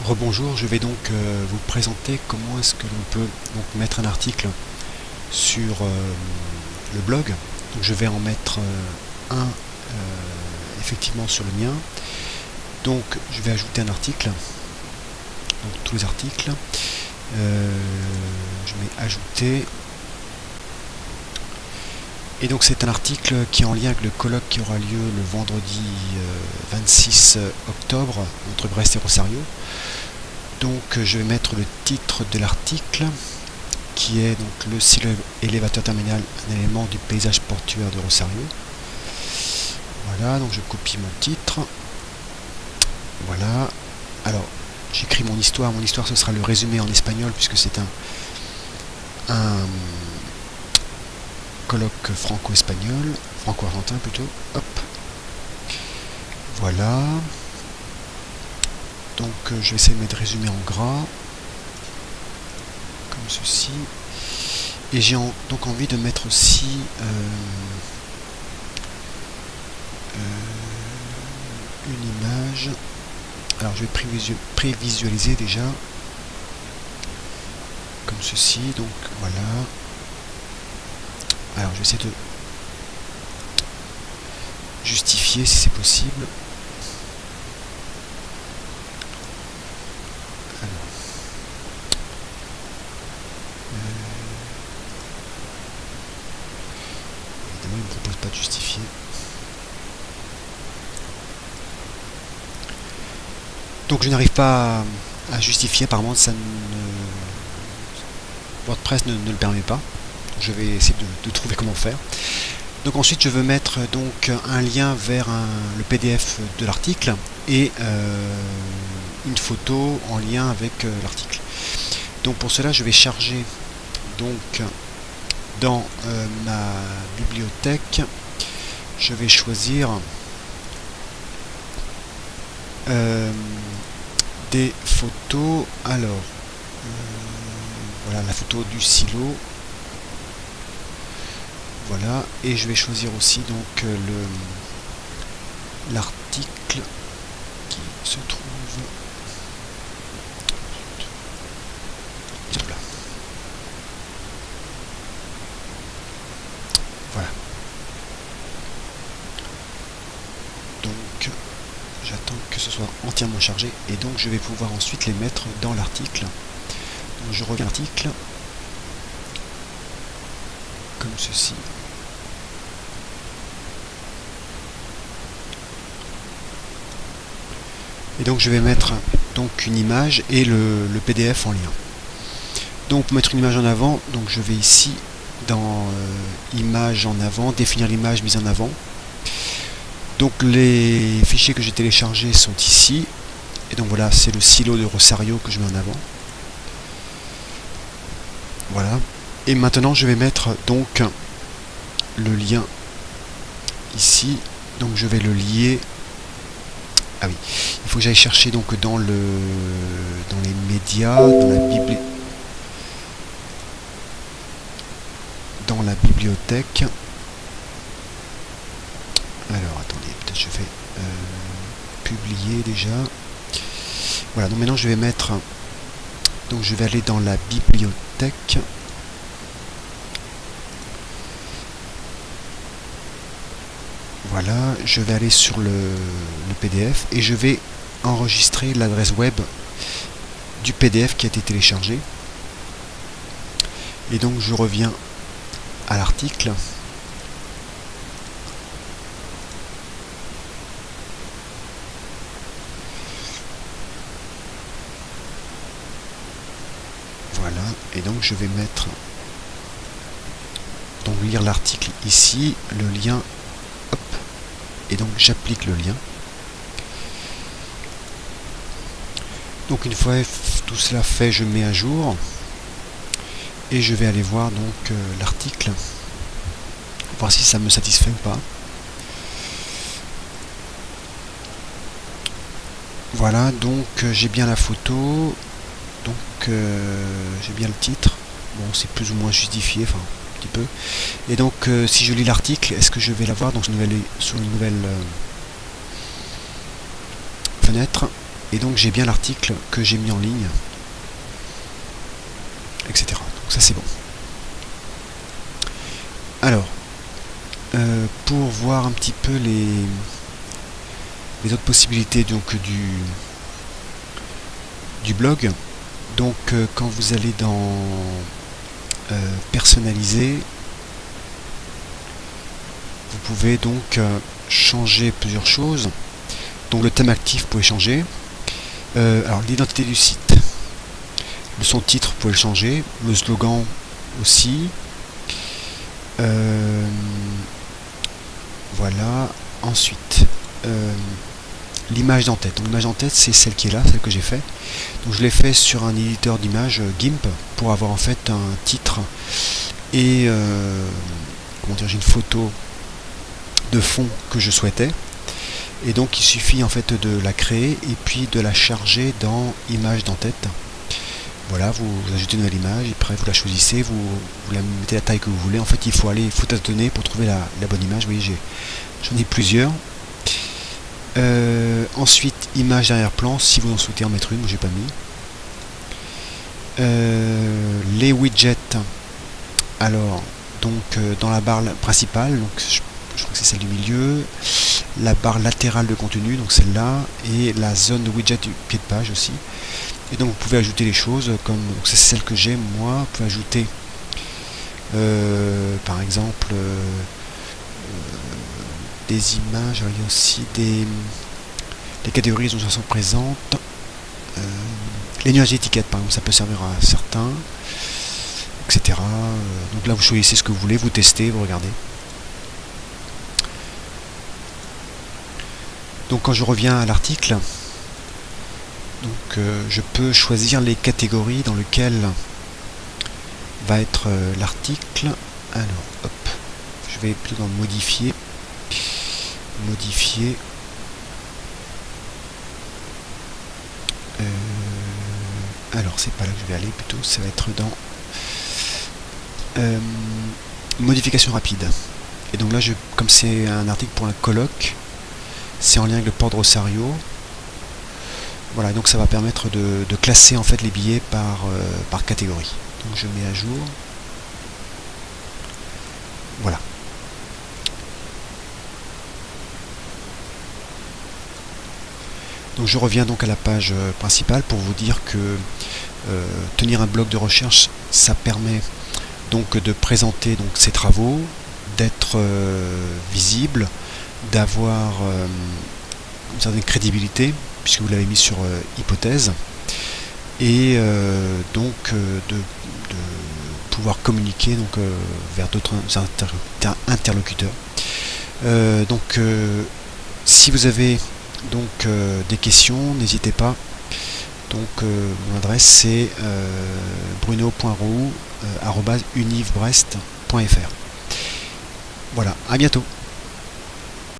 Rebonjour, je vais donc vous présenter comment est-ce que l'on peut donc mettre un article sur le blog. Donc je vais en mettre un effectivement sur le mien. Donc je vais ajouter un article, donc tous les articles. Je mets ajouter. Et donc c'est un article qui est en lien avec le colloque qui aura lieu le vendredi 26 octobre entre Brest et Rosario. Donc je vais mettre le titre de l'article qui est donc le silo élévateur terminal, un élément du paysage portuaire de Rosario. Voilà, donc je copie mon titre. Voilà. Alors j'écris mon histoire. Mon histoire ce sera le résumé en espagnol puisque c'est un colloque franco-espagnol, franco-argentin plutôt. Hop. Voilà. Donc je vais essayer de mettre résumé en gras, comme ceci. Et j'ai donc envie de mettre aussi une image. Alors je vais prévisualiser déjà, comme ceci. Donc voilà. Alors je vais essayer de justifier si c'est possible. Évidemment, il ne me propose pas de justifier. Donc je n'arrive pas à justifier, apparemment ça WordPress ne le permet pas. Je vais essayer de trouver comment faire. Donc ensuite je veux mettre donc un lien vers le PDF de l'article et une photo en lien avec l'article. Donc pour cela je vais charger donc dans ma bibliothèque, je vais choisir des photos. Alors voilà la photo du silo. Voilà, et je vais choisir aussi donc l'article qui se trouve là. Voilà. Donc j'attends que ce soit entièrement chargé et donc je vais pouvoir ensuite les mettre dans l'article. Donc je reviens à l'article comme ceci. Et donc je vais mettre donc une image et le PDF en lien. Donc pour mettre une image en avant, donc je vais ici dans image en avant, définir l'image mise en avant. Donc les fichiers que j'ai téléchargés sont ici. Et donc voilà, c'est le silo de Rosario que je mets en avant. Voilà. Et maintenant je vais mettre donc le lien ici. Donc je vais le lier. Ah oui, il faut que j'aille chercher donc dans les médias, dans la bibliothèque. Alors attendez, peut-être je vais publier déjà. Voilà, donc maintenant je vais mettre, donc je vais aller dans la bibliothèque. Voilà, je vais aller sur le PDF et je vais enregistrer l'adresse web du PDF qui a été téléchargé. Et donc je reviens à l'article. Voilà, et donc je vais mettre, donc lire l'article ici, le lien, hop, et donc j'applique le lien. Donc une fois tout cela fait, je mets à jour et je vais aller voir donc l'article, voir si ça me satisfait ou pas. Voilà, donc j'ai bien la photo, donc j'ai bien le titre. Bon, c'est plus ou moins justifié, enfin un petit peu. Et donc si je lis l'article, est-ce que je vais l'avoir donc sur une nouvelle fenêtre? et donc j'ai bien l'article que j'ai mis en ligne, etc. Donc ça c'est bon. Alors, pour voir un petit peu les autres possibilités donc du blog, donc quand vous allez dans personnaliser, vous pouvez donc changer plusieurs choses. Donc le thème actif, vous pouvez changer. Alors l'identité du site, son titre, vous pouvez le changer. Le slogan aussi. Voilà. Ensuite, l'image d'en-tête. Donc l'image d'en-tête, c'est celle qui est là, celle que j'ai fait. Donc je l'ai fait sur un éditeur d'image GIMP pour avoir en fait un titre et comment dire, j'ai une photo de fond que je souhaitais. Et donc il suffit en fait de la créer et puis de la charger dans image d'en-tête. Voilà, vous ajoutez une nouvelle image et après vous la choisissez, vous la mettez la taille que vous voulez. En fait il faut tâtonner pour trouver la bonne image. Vous voyez, j'en ai plusieurs. Ensuite, image d'arrière-plan, si vous en souhaitez en mettre une, moi j'ai pas mis. Les widgets, alors donc dans la barre principale, donc je crois que c'est celle du milieu, la barre latérale de contenu, donc celle-là, et la zone de widget du pied de page aussi. Et donc vous pouvez ajouter les choses comme, donc c'est celle que j'ai moi. Vous pouvez ajouter par exemple des images, il y a aussi des catégories dont elles sont présentes. Les nuages d'étiquettes par exemple, ça peut servir à certains, etc. Donc là vous choisissez ce que vous voulez, vous testez, vous regardez. Donc quand je reviens à l'article, donc je peux choisir les catégories dans lesquelles va être l'article. Alors hop, je vais plutôt dans modifier. Alors c'est pas là que je vais aller, plutôt ça va être dans modification rapide. Et donc là, comme c'est un article pour un colloque, c'est en lien avec le port de Rosario. Voilà, donc ça va permettre de classer en fait les billets par catégorie. Donc je mets à jour. Voilà. Donc je reviens donc à la page principale pour vous dire que tenir un blog de recherche, ça permet donc de présenter donc ses travaux, d'être visible, d'avoir une certaine crédibilité puisque vous l'avez mis sur hypothèse, et donc de pouvoir communiquer donc vers d'autres interlocuteurs. Donc si vous avez donc des questions, n'hésitez pas. Donc mon adresse c'est bruno.roux@univbrest.fr. Voilà, à bientôt.